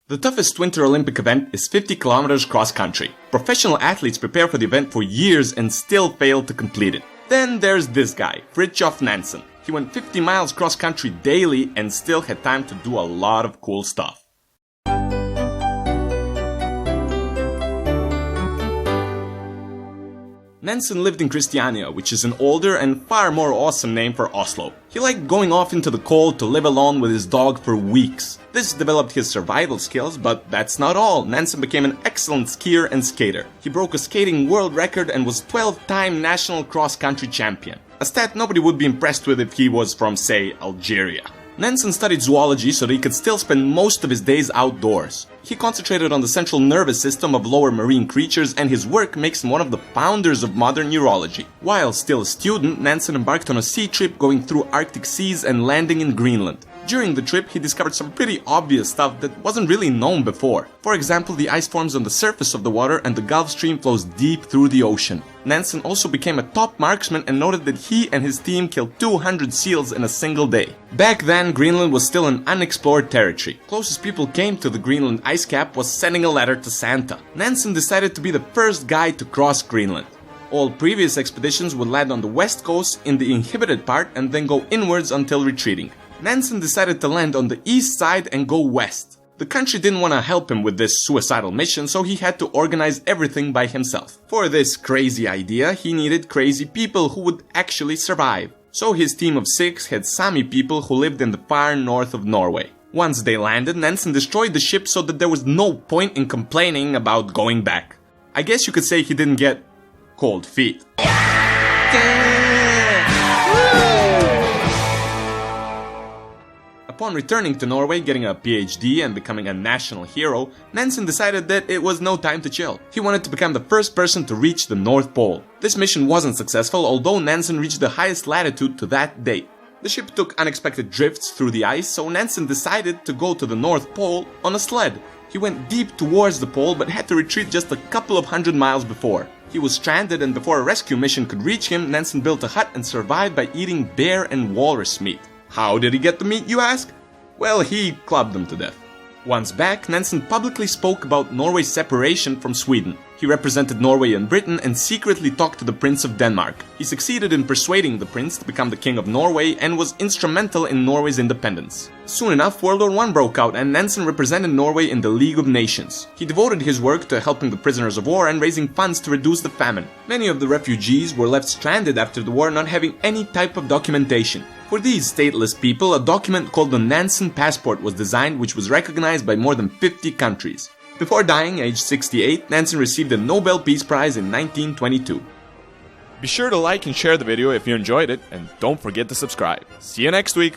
The toughest Winter Olympic event is 50 kilometers cross-country. Professional athletes prepare for the event for years and still fail to complete it. Then there's this guy, Fridtjof Nansen. He went 50 miles cross-country daily and still had time to do a lot of cool stuff. Nansen lived in Kristiania, which is an older and far more awesome name for Oslo. He liked going off into the cold to live alone with his dog for weeks. This developed his survival skills, but that's not all. Nansen became an excellent skier and skater. He broke a skating world record and was 12-time national cross-country champion. A stat nobody would be impressed with if he was from, say, Algeria. Nansen studied zoology so that he could still spend most of his days outdoors. He concentrated on the central nervous system of lower marine creatures, and his work makes him one of the founders of modern neurology. While still a student, Nansen embarked on a sea trip going through Arctic seas and landing in Greenland. During the trip, he discovered some pretty obvious stuff that wasn't really known before. For example, the ice forms on the surface of the water and the Gulf Stream flows deep through the ocean. Nansen also became a top marksman and noted that he and his team killed 200 seals in a single day. Back then, Greenland was still an unexplored territory. Closest people came to the Greenland ice cap was sending a letter to Santa. Nansen decided to be the first guy to cross Greenland. All previous expeditions would land on the west coast in the inhabited part and then go inwards until retreating. Nansen decided to land on the east side and go west. The country didn't want to help him with this suicidal mission, so he had to organize everything by himself. For this crazy idea, he needed crazy people who would actually survive. So his team of 6 had Sami people who lived in the far north of Norway. Once they landed, Nansen destroyed the ship so that there was no point in complaining about going back. I guess you could say he didn't get cold feet. Upon returning to Norway, getting a PhD and becoming a national hero, Nansen decided that it was no time to chill. He wanted to become the first person to reach the North Pole. This mission wasn't successful, although Nansen reached the highest latitude to that date. The ship took unexpected drifts through the ice, so Nansen decided to go to the North Pole on a sled. He went deep towards the pole but had to retreat just a couple of hundred miles before. He was stranded, and before a rescue mission could reach him, Nansen built a hut and survived by eating bear and walrus meat. How did he get the meat, you ask? Well, he clubbed them to death. Once back, Nansen publicly spoke about Norway's separation from Sweden. He represented Norway and Britain and secretly talked to the Prince of Denmark. He succeeded in persuading the prince to become the King of Norway and was instrumental in Norway's independence. Soon enough, World War I broke out and Nansen represented Norway in the League of Nations. He devoted his work to helping the prisoners of war and raising funds to reduce the famine. Many of the refugees were left stranded after the war, not having any type of documentation. For these stateless people, a document called the Nansen Passport was designed, which was recognized by more than 50 countries. Before dying, aged 68, Nansen received the Nobel Peace Prize in 1922. Be sure to like and share the video if you enjoyed it, and don't forget to subscribe. See you next week!